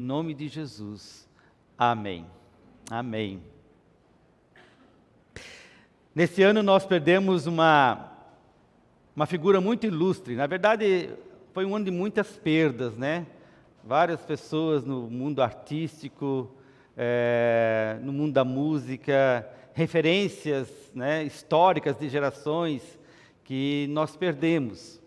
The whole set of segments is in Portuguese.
Em nome de Jesus. Amém. Amém. Nesse ano nós perdemos uma figura muito ilustre. Na verdade, foi um ano de muitas perdas, né? Várias pessoas no mundo artístico, no mundo da música, referências, né, históricas de gerações que nós perdemos.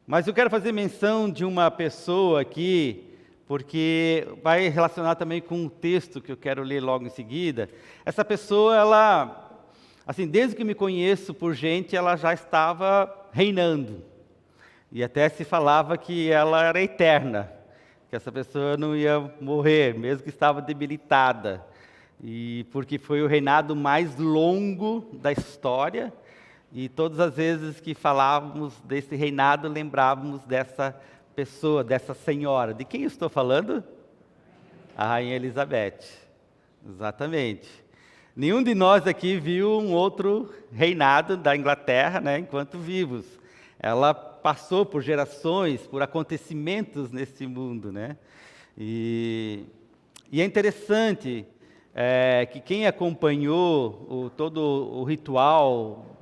Mas eu quero fazer menção de uma pessoa aqui, porque vai relacionar também com um texto que eu quero ler logo em seguida. Essa pessoa, ela, assim, desde que me conheço por gente, ela já estava reinando. E até se falava que ela era eterna, que essa pessoa não ia morrer, mesmo que estava debilitada. E porque foi o reinado mais longo da história, e todas as vezes que falávamos desse reinado, lembrávamos dessa pessoa, dessa senhora. De quem eu estou falando? A Rainha Elizabeth. Exatamente. Nenhum de nós aqui viu um outro reinado da Inglaterra, né, enquanto vivos. Ela passou por gerações, por acontecimentos nesse mundo, né? E é interessante que quem acompanhou todo o ritual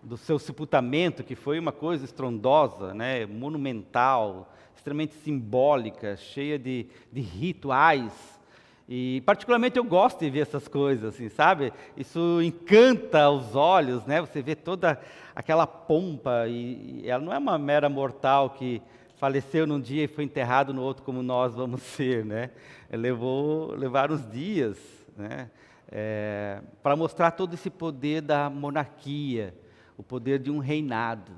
do seu sepultamento, que foi uma coisa estrondosa, né, monumental, extremamente simbólica, cheia de rituais, e particularmente eu gosto de ver essas coisas, assim, sabe? Isso encanta os olhos, né? Você vê toda aquela pompa, e ela não é uma mera mortal faleceu num dia e foi enterrado no outro, como nós vamos ser, né? Levaram uns dias, né? Para mostrar todo esse poder da monarquia, o poder de um reinado.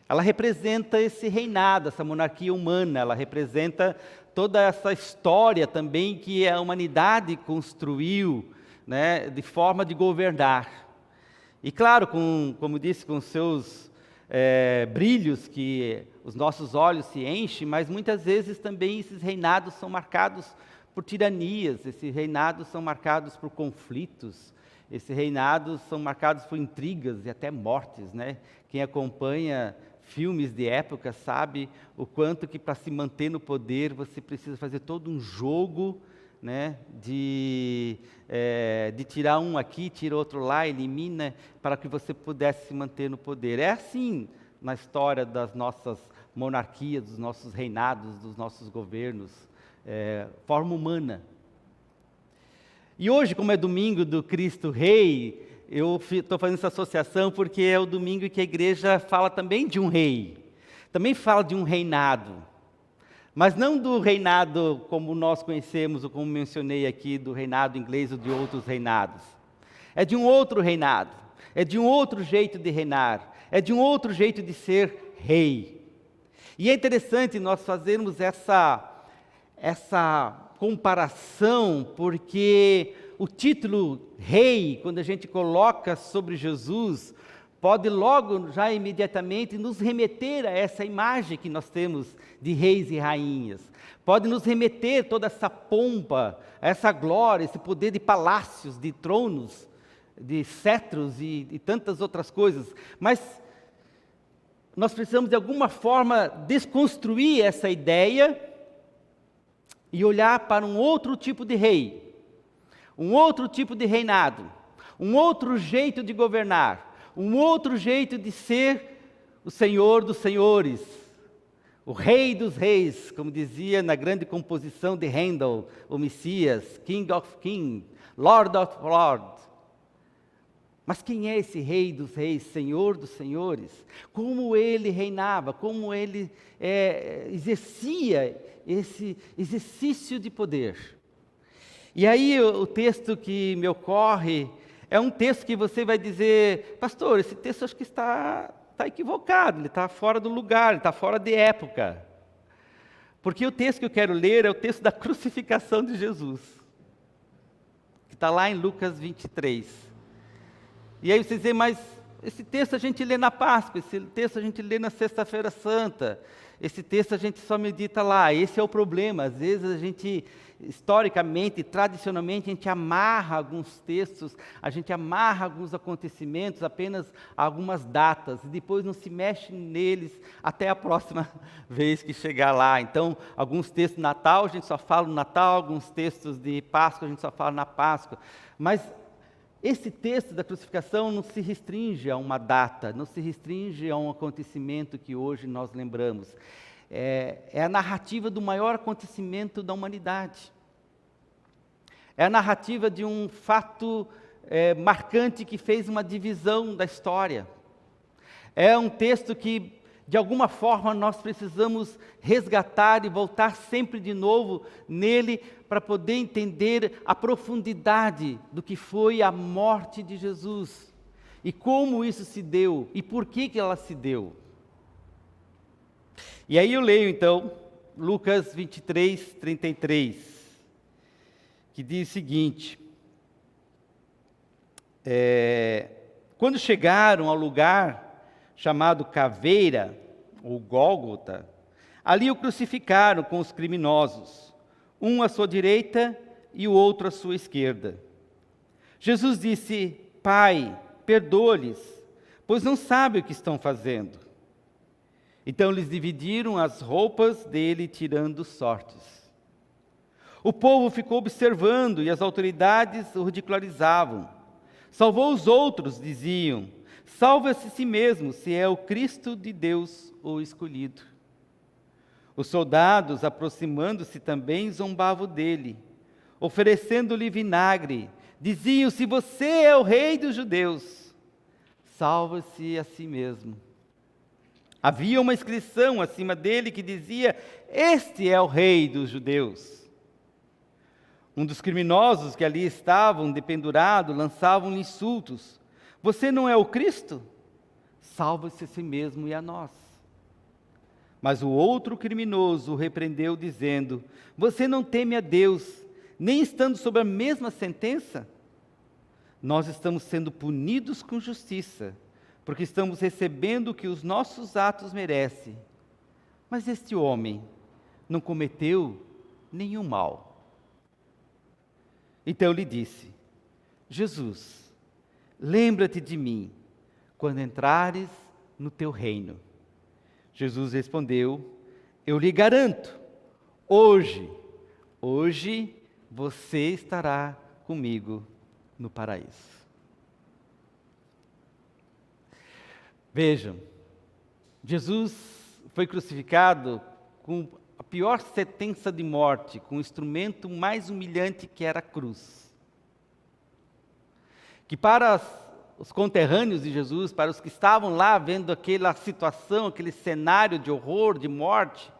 Ela representa esse reinado, essa monarquia humana, ela representa toda essa história também que a humanidade construiu, né, de forma de governar. E claro, como disse, com seus brilhos que os nossos olhos se enchem, mas muitas vezes também esses reinados são marcados por tiranias, esses reinados são marcados por conflitos, esses reinados são marcados por intrigas e até mortes, né? Quem acompanha filmes de época sabe o quanto que para se manter no poder você precisa fazer todo um jogo, né, de tirar um aqui, tira outro lá, elimina, para que você pudesse se manter no poder. É assim na história das nossas monarquias, dos nossos reinados, dos nossos governos, forma humana. E hoje, como é domingo do Cristo Rei, eu estou fazendo essa associação porque é o domingo em que a igreja fala também de um rei, também fala de um reinado. Mas não do reinado como nós conhecemos, ou como mencionei aqui, do reinado inglês ou de outros reinados. É de um outro reinado, é de um outro jeito de reinar, é de um outro jeito de ser rei. E é interessante nós fazermos essa comparação, porque o título rei, quando a gente coloca sobre Jesus, pode logo, já imediatamente, nos remeter a essa imagem que nós temos de reis e rainhas. Pode nos remeter toda essa pompa, essa glória, esse poder de palácios, de tronos, de cetros e tantas outras coisas. Mas nós precisamos, de alguma forma, desconstruir essa ideia e olhar para um outro tipo de rei, um outro tipo de reinado, um outro jeito de governar, um outro jeito de ser o Senhor dos senhores, o Rei dos reis, como dizia na grande composição de Handel, o Messias, King of Kings, Lord of Lords. Mas quem é esse Rei dos reis, Senhor dos senhores? Como ele reinava, como ele exercia esse exercício de poder? E aí o texto que me ocorre é um texto que você vai dizer, pastor, esse texto acho que está equivocado, ele está fora do lugar, ele está fora de época. Porque o texto que eu quero ler é o texto da crucificação de Jesus, que está lá em Lucas 23. E aí você diz, mas esse texto a gente lê na Páscoa, esse texto a gente lê na Sexta-feira Santa. esse texto a gente só medita lá, esse é o problema. Às vezes a gente, historicamente, tradicionalmente, a gente amarra alguns textos, a gente amarra alguns acontecimentos, apenas a algumas datas, e depois não se mexe neles até a próxima vez que chegar lá. Então, alguns textos de Natal a gente só fala no Natal, alguns textos de Páscoa a gente só fala na Páscoa. Mas esse texto da crucificação não se restringe a uma data, não se restringe a um acontecimento que hoje nós lembramos. É a narrativa do maior acontecimento da humanidade. É a narrativa de um fato marcante que fez uma divisão da história. É um texto que, de alguma forma, nós precisamos resgatar e voltar sempre de novo nele para poder entender a profundidade do que foi a morte de Jesus e como isso se deu e por que ela se deu. E aí eu leio então Lucas 23, 33, que diz o seguinte: quando chegaram ao lugar chamado Caveira, ou Gólgota, ali o crucificaram com os criminosos, um à sua direita e o outro à sua esquerda. Jesus disse: Pai, perdoa-lhes, pois não sabem o que estão fazendo. Então eles dividiram as roupas dele, tirando sortes. O povo ficou observando e as autoridades o ridicularizavam. Salvou os outros, diziam. Salva-se a si mesmo, se é o Cristo de Deus, o escolhido. Os soldados, aproximando-se também, zombavam dele, oferecendo-lhe vinagre. Diziam: se você é o rei dos judeus, salva-se a si mesmo. Havia uma inscrição acima dele que dizia: este é o rei dos judeus. Um dos criminosos que ali estavam dependurados lançavam-lhe insultos: você não é o Cristo? Salva-se a si mesmo e a nós. Mas o outro criminoso o repreendeu, dizendo: você não teme a Deus, nem estando sob a mesma sentença? Nós estamos sendo punidos com justiça, porque estamos recebendo o que os nossos atos merecem. Mas este homem não cometeu nenhum mal. Então lhe disse: Jesus, lembra-te de mim quando entrares no teu reino. Jesus respondeu: eu lhe garanto, hoje você estará comigo no paraíso. Vejam, Jesus foi crucificado com a pior sentença de morte, com o instrumento mais humilhante que era a cruz. Que para os conterrâneos de Jesus, para os que estavam lá vendo aquela situação, aquele cenário de horror, de morte,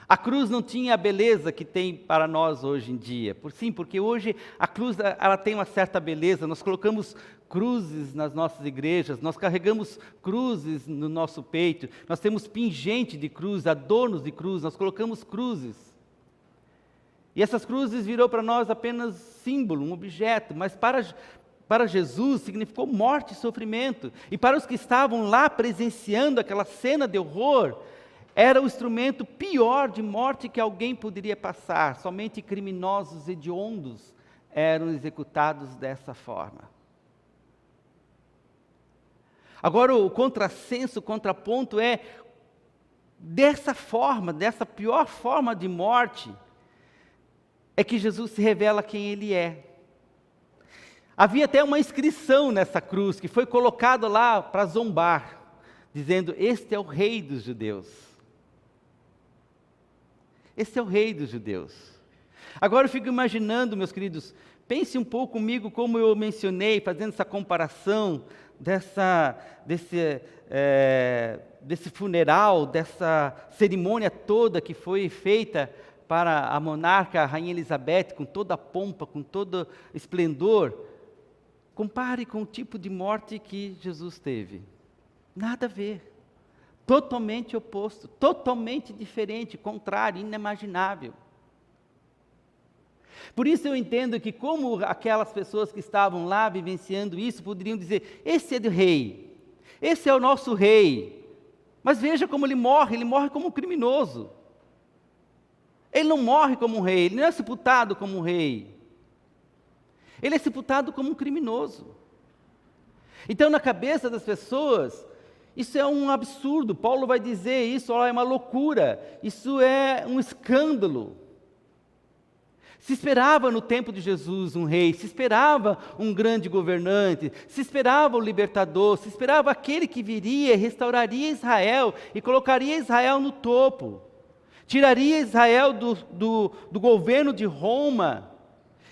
a cruz não tinha a beleza que tem para nós hoje em dia. Porque hoje a cruz ela tem uma certa beleza. Nós colocamos cruzes nas nossas igrejas, nós carregamos cruzes no nosso peito, nós temos pingente de cruz, adornos de cruz, nós colocamos cruzes. E essas cruzes virou para nós apenas símbolo, um objeto, mas para Jesus significou morte e sofrimento. E para os que estavam lá presenciando aquela cena de horror, era o instrumento pior de morte que alguém poderia passar. Somente criminosos hediondos eram executados dessa forma. Agora o contrassenso, o contraponto é, dessa forma, dessa pior forma de morte, é que Jesus se revela quem Ele é. Havia até uma inscrição nessa cruz, que foi colocado lá para zombar, dizendo: este é o rei dos judeus. Este é o rei dos judeus. Agora eu fico imaginando, meus queridos, pense um pouco comigo, como eu mencionei, fazendo essa comparação desse funeral, dessa cerimônia toda que foi feita para a monarca, a rainha Elizabeth, com toda a pompa, com todo esplendor. Compare com o tipo de morte que Jesus teve. Nada a ver. Totalmente oposto, totalmente diferente, contrário, inimaginável. Por isso eu entendo que, como aquelas pessoas que estavam lá vivenciando isso, poderiam dizer: esse é do rei, esse é o nosso rei. Mas veja como ele morre como um criminoso. Ele não morre como um rei, ele não é sepultado como um rei. Ele é sepultado como um criminoso. Então, na cabeça das pessoas, isso é um absurdo. Paulo vai dizer isso, é uma loucura, isso é um escândalo. Se esperava no tempo de Jesus um rei, se esperava um grande governante, se esperava o libertador, se esperava aquele que viria, restauraria Israel e colocaria Israel no topo. Tiraria Israel do governo de Roma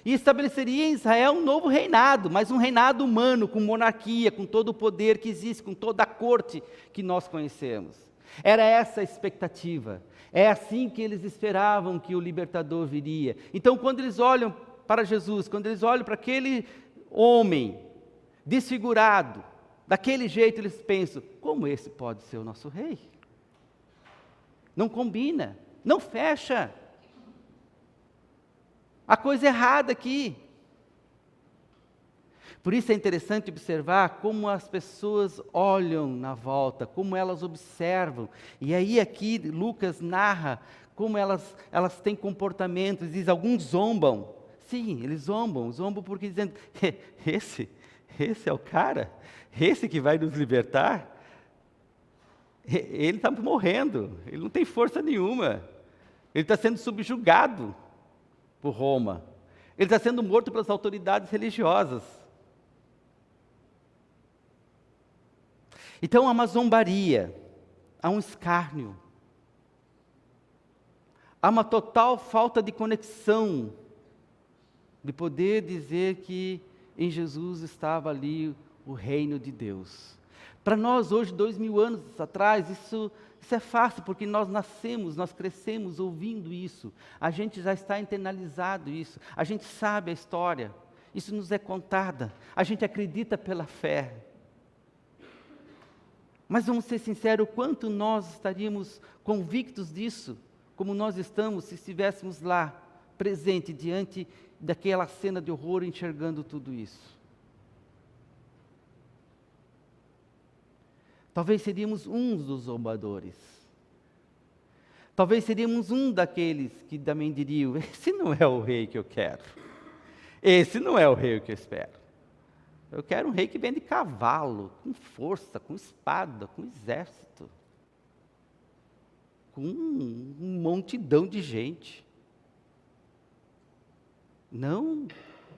e estabeleceria em Israel um novo reinado, mas um reinado humano, com monarquia, com todo o poder que existe, com toda a corte que nós conhecemos. Era essa a expectativa. É assim que eles esperavam que o libertador viria. Então, quando eles olham para Jesus, quando eles olham para aquele homem desfigurado, daquele jeito eles pensam: como esse pode ser o nosso rei? Não combina, não fecha. Há coisa errada aqui. Por isso é interessante observar como as pessoas olham na volta, como elas observam. E aí aqui Lucas narra como elas têm comportamentos, diz, alguns zombam. Sim, eles zombam porque dizendo, esse é o cara, esse que vai nos libertar. Ele está morrendo, ele não tem força nenhuma, ele está sendo subjugado por Roma, ele está sendo morto pelas autoridades religiosas. Então há uma zombaria, há um escárnio, há uma total falta de conexão, de poder dizer que em Jesus estava ali o reino de Deus. Para nós hoje, 2000 anos atrás, isso é fácil, porque nós nascemos, nós crescemos ouvindo isso, a gente já está internalizado isso, a gente sabe a história, isso nos é contada, a gente acredita pela fé. Mas vamos ser sinceros, o quanto nós estaríamos convictos disso, como nós estamos se estivéssemos lá, presente, diante daquela cena de horror, enxergando tudo isso. Talvez seríamos uns dos zombadores. Talvez seríamos um daqueles que também diriam, esse não é o rei que eu quero. Esse não é o rei que eu espero. Eu quero um rei que vem de cavalo, com força, com espada, com exército. Com um montidão de gente. Não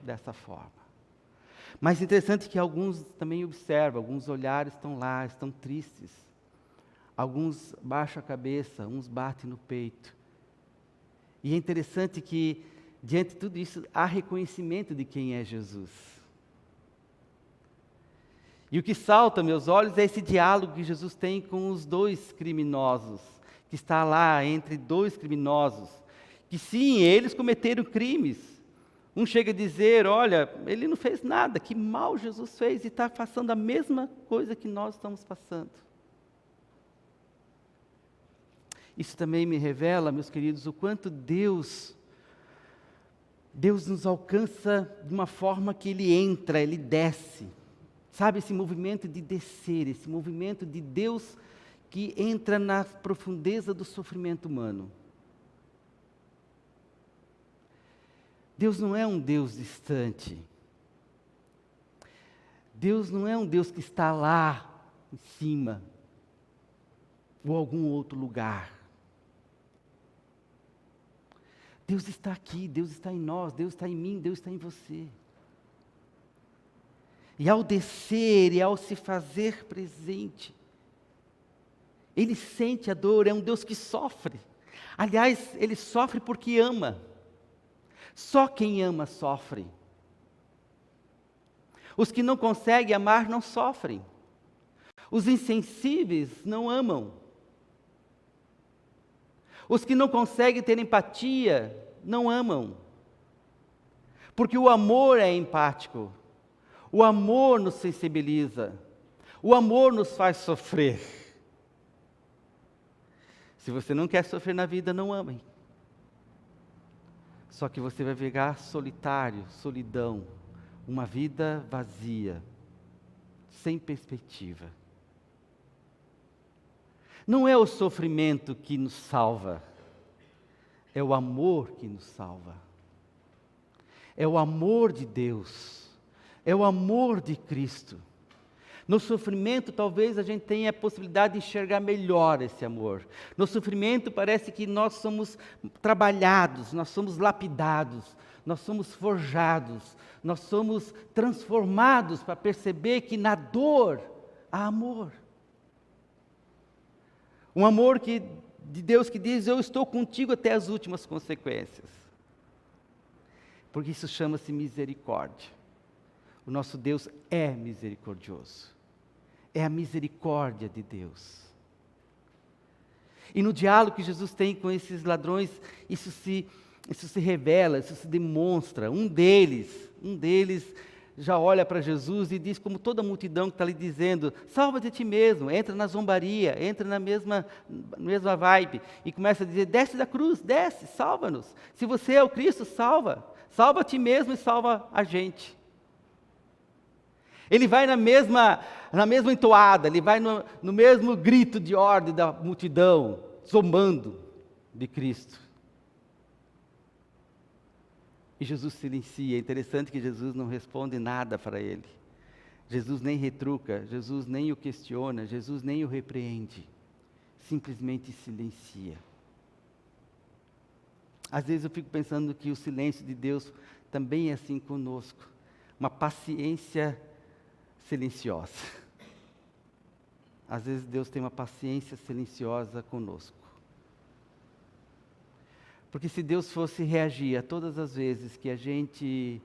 dessa forma. Mas interessante que alguns também observam, alguns olhares estão lá, estão tristes. Alguns baixam a cabeça, uns batem no peito. E é interessante que, diante de tudo isso, há reconhecimento de quem é Jesus. E o que salta aos meus olhos é esse diálogo que Jesus tem com os dois criminosos, que está lá entre dois criminosos, que sim, eles cometeram crimes. Um chega a dizer, olha, ele não fez nada, que mal Jesus fez e está passando a mesma coisa que nós estamos passando. Isso também me revela, meus queridos, o quanto Deus nos alcança de uma forma que Ele entra, Ele desce. Sabe, esse movimento de descer, esse movimento de Deus que entra na profundeza do sofrimento humano. Deus não é um Deus distante. Deus não é um Deus que está lá em cima, ou algum outro lugar. Deus está aqui, Deus está em nós, Deus está em mim, Deus está em você. E ao descer e ao se fazer presente, Ele sente a dor, é um Deus que sofre. Aliás, Ele sofre porque ama. Só quem ama sofre. Os que não conseguem amar não sofrem. Os insensíveis não amam. Os que não conseguem ter empatia não amam. Porque o amor é empático. O amor nos sensibiliza. O amor nos faz sofrer. Se você não quer sofrer na vida, não ame. Só que você vai pegar solitário, solidão, uma vida vazia, sem perspectiva. Não é o sofrimento que nos salva, é o amor que nos salva. É o amor de Deus, é o amor de Cristo. No sofrimento, talvez a gente tenha a possibilidade de enxergar melhor esse amor. No sofrimento, parece que nós somos trabalhados, nós somos lapidados, nós somos forjados, nós somos transformados para perceber que na dor há amor. Um amor de Deus que diz: eu estou contigo até as últimas consequências. Porque isso chama-se misericórdia. O nosso Deus é misericordioso. É a misericórdia de Deus. E no diálogo que Jesus tem com esses ladrões, isso se revela, isso se demonstra. Um deles já olha para Jesus e diz, como toda a multidão que está ali dizendo: salva-te a ti mesmo, entra na zombaria, entra na mesma vibe, e começa a dizer: desce da cruz, desce, salva-nos. Se você é o Cristo, salva a ti mesmo e salva a gente. Ele vai na mesma entoada, ele vai no mesmo grito de ordem da multidão, zombando de Cristo. E Jesus silencia. É interessante que Jesus não responde nada para ele. Jesus nem retruca, Jesus nem o questiona, Jesus nem o repreende. Simplesmente silencia. Às vezes eu fico pensando que o silêncio de Deus também é assim conosco. Uma paciência silenciosa. Às vezes Deus tem uma paciência silenciosa conosco. Porque se Deus fosse reagir a todas as vezes que a gente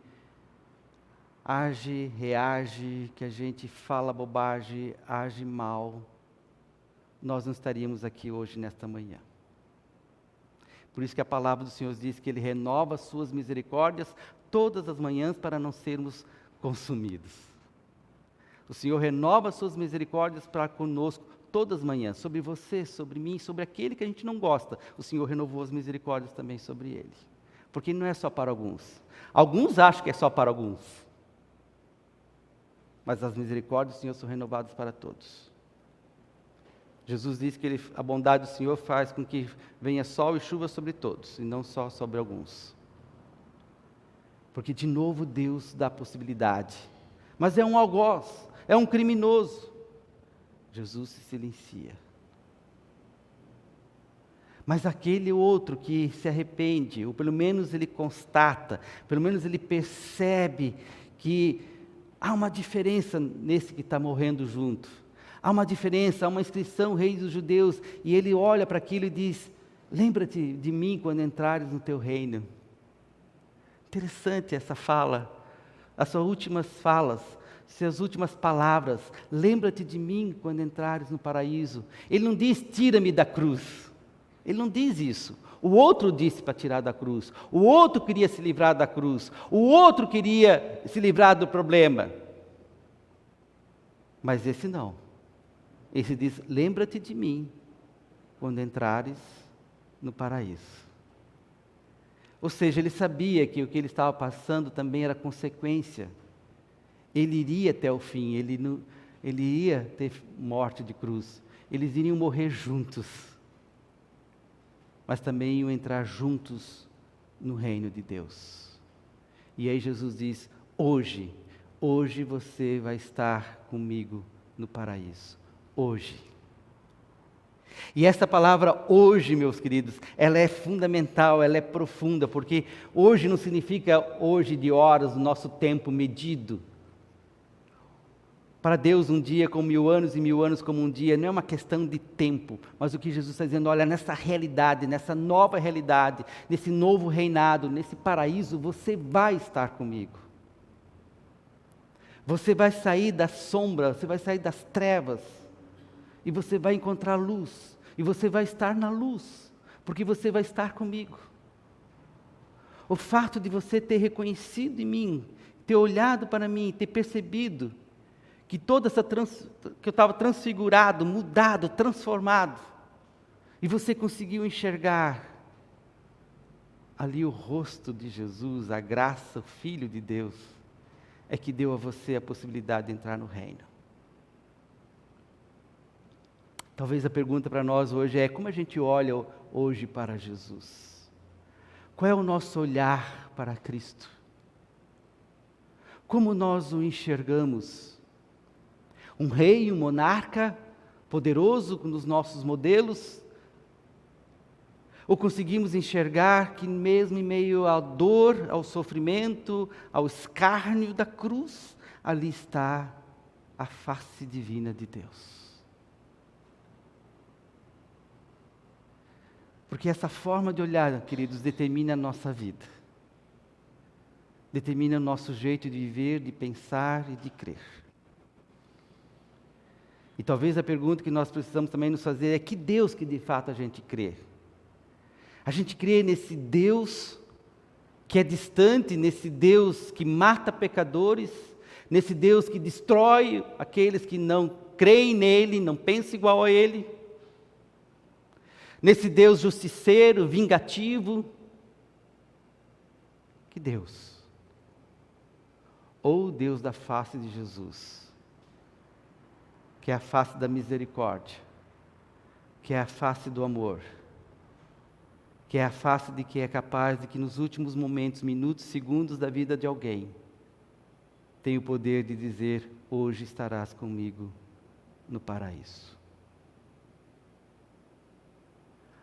age, reage, que a gente fala bobagem, age mal, nós não estaríamos aqui hoje nesta manhã. Por isso que a palavra do Senhor diz que Ele renova as suas misericórdias todas as manhãs para não sermos consumidos. O Senhor renova as suas misericórdias para conosco todas as manhãs, sobre você, sobre mim, sobre aquele que a gente não gosta. O Senhor renovou as misericórdias também sobre ele. Porque não é só para alguns. Alguns acham que é só para alguns. Mas as misericórdias do Senhor são renovadas para todos. Jesus diz que a bondade do Senhor faz com que venha sol e chuva sobre todos, e não só sobre alguns. Porque de novo Deus dá a possibilidade. Mas é um algoz, é um criminoso. Jesus se silencia. Mas aquele outro que se arrepende, ou pelo menos ele constata, pelo menos ele percebe que há uma diferença nesse que está morrendo junto. Há uma diferença, há uma inscrição, Rei dos Judeus, e ele olha para aquilo e diz: lembra-te de mim quando entrares no teu reino. Interessante essa fala, as suas últimas falas, suas últimas palavras: lembra-te de mim quando entrares no paraíso. Ele não diz: tira-me da cruz. Ele não diz isso. O outro disse para tirar da cruz. O outro queria se livrar da cruz. O outro queria se livrar do problema. Mas esse não. Esse diz: lembra-te de mim quando entrares no paraíso. Ou seja, ele sabia que o que ele estava passando também era consequência. Ele iria até o fim, ele ia ter morte de cruz. Eles iriam morrer juntos. Mas também iam entrar juntos no reino de Deus. E aí Jesus diz: hoje você vai estar comigo no paraíso. Hoje. E essa palavra hoje, meus queridos, ela é fundamental, ela é profunda, porque hoje não significa hoje de horas, o nosso tempo medido. Para Deus, um dia como 1000 anos e 1000 anos como um dia, não é uma questão de tempo, mas o que Jesus está dizendo: olha, nessa realidade, nessa nova realidade, nesse novo reinado, nesse paraíso, você vai estar comigo. Você vai sair da sombra, você vai sair das trevas, e você vai encontrar luz, e você vai estar na luz, porque você vai estar comigo. O fato de você ter reconhecido em mim, ter olhado para mim, ter percebido que que eu estava transfigurado, mudado, transformado, e você conseguiu enxergar ali o rosto de Jesus, a graça, o Filho de Deus, é que deu a você a possibilidade de entrar no reino. Talvez a pergunta para nós hoje é: como a gente olha hoje para Jesus? Qual é o nosso olhar para Cristo? Como nós o enxergamos? Um rei, um monarca, poderoso nos nossos modelos? Ou conseguimos enxergar que mesmo em meio à dor, ao sofrimento, ao escárnio da cruz, ali está a face divina de Deus? Porque essa forma de olhar, queridos, determina a nossa vida. Determina o nosso jeito de viver, de pensar e de crer. E talvez a pergunta que nós precisamos também nos fazer é: que Deus que de fato a gente crê? A gente crê nesse Deus que é distante, nesse Deus que mata pecadores, nesse Deus que destrói aqueles que não creem nele, não pensam igual a ele, nesse Deus justiceiro, vingativo? Que Deus? Ou o Deus da face de Jesus, que é a face da misericórdia, que é a face do amor, que é a face de quem é capaz de que nos últimos momentos, minutos, segundos da vida de alguém, tem o poder de dizer: hoje estarás comigo no paraíso.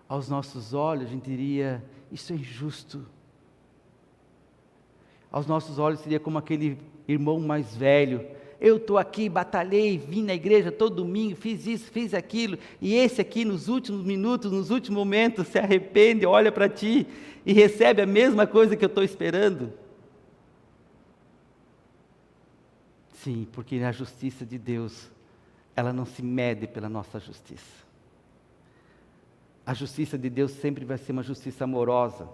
Aos nossos olhos a gente diria: isso é injusto. Aos nossos olhos seria como aquele irmão mais velho: eu estou aqui, batalhei, vim na igreja todo domingo, fiz isso, fiz aquilo, e esse aqui nos últimos minutos, nos últimos momentos, se arrepende, olha para ti e recebe a mesma coisa que eu estou esperando. Sim, porque a justiça de Deus, ela não se mede pela nossa justiça. A justiça de Deus sempre vai ser uma justiça amorosa,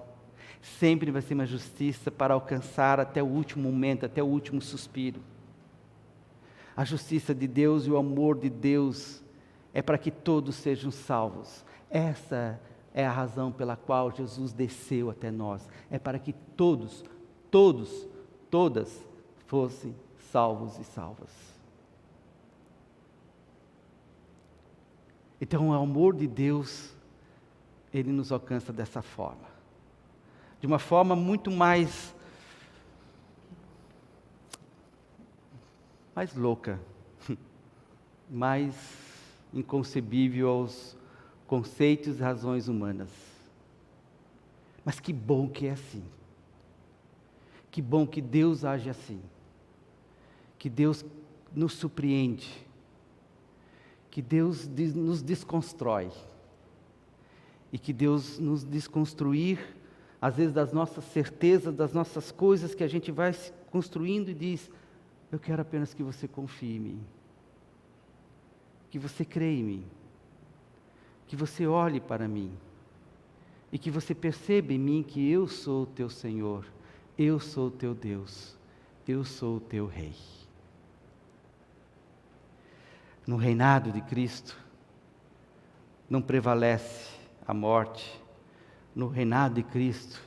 sempre vai ser uma justiça para alcançar até o último momento, até o último suspiro. A justiça de Deus e o amor de Deus é para que todos sejam salvos. Essa é a razão pela qual Jesus desceu até nós. É para que todos, todas fossem salvos e salvas. Então o amor de Deus, ele nos alcança dessa forma. De uma forma muito mais louca, mais inconcebível aos conceitos e razões humanas. Mas que bom que é assim. Que bom que Deus age assim. Que Deus nos surpreende. Que Deus nos desconstrói. E que Deus nos desconstruir, às vezes, das nossas certezas, das nossas coisas que a gente vai construindo e diz: eu quero apenas que você confie em mim, que você creia em mim, que você olhe para mim, e que você perceba em mim que eu sou o teu Senhor, eu sou o teu Deus, eu sou o teu Rei. No reinado de Cristo, não prevalece a morte. No reinado de Cristo,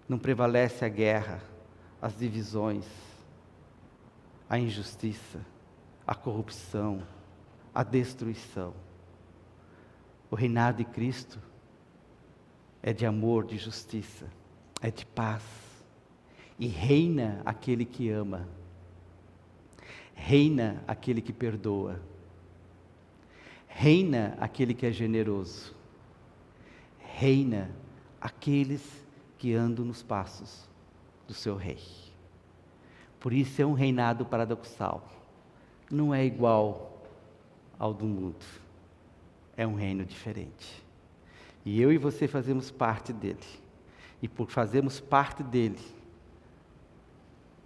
não prevalece a guerra, as divisões, a injustiça, a corrupção, a destruição. O reinado de Cristo é de amor, de justiça, é de paz. E reina aquele que ama, reina aquele que perdoa, reina aquele que é generoso, reina aqueles que andam nos passos do seu rei. Por isso é um reinado paradoxal. Não é igual ao do mundo. É um reino diferente. E eu e você fazemos parte dele. E por fazermos parte dele,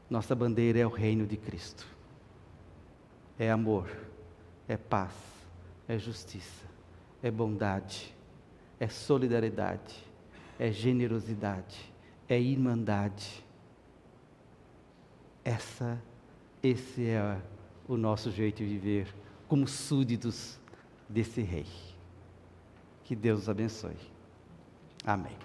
nossa bandeira é o reino de Cristo. É amor, é paz, é justiça, é bondade, é solidariedade, é generosidade, é irmandade. Esse é o nosso jeito de viver como súditos desse rei. Que Deus os abençoe. Amém.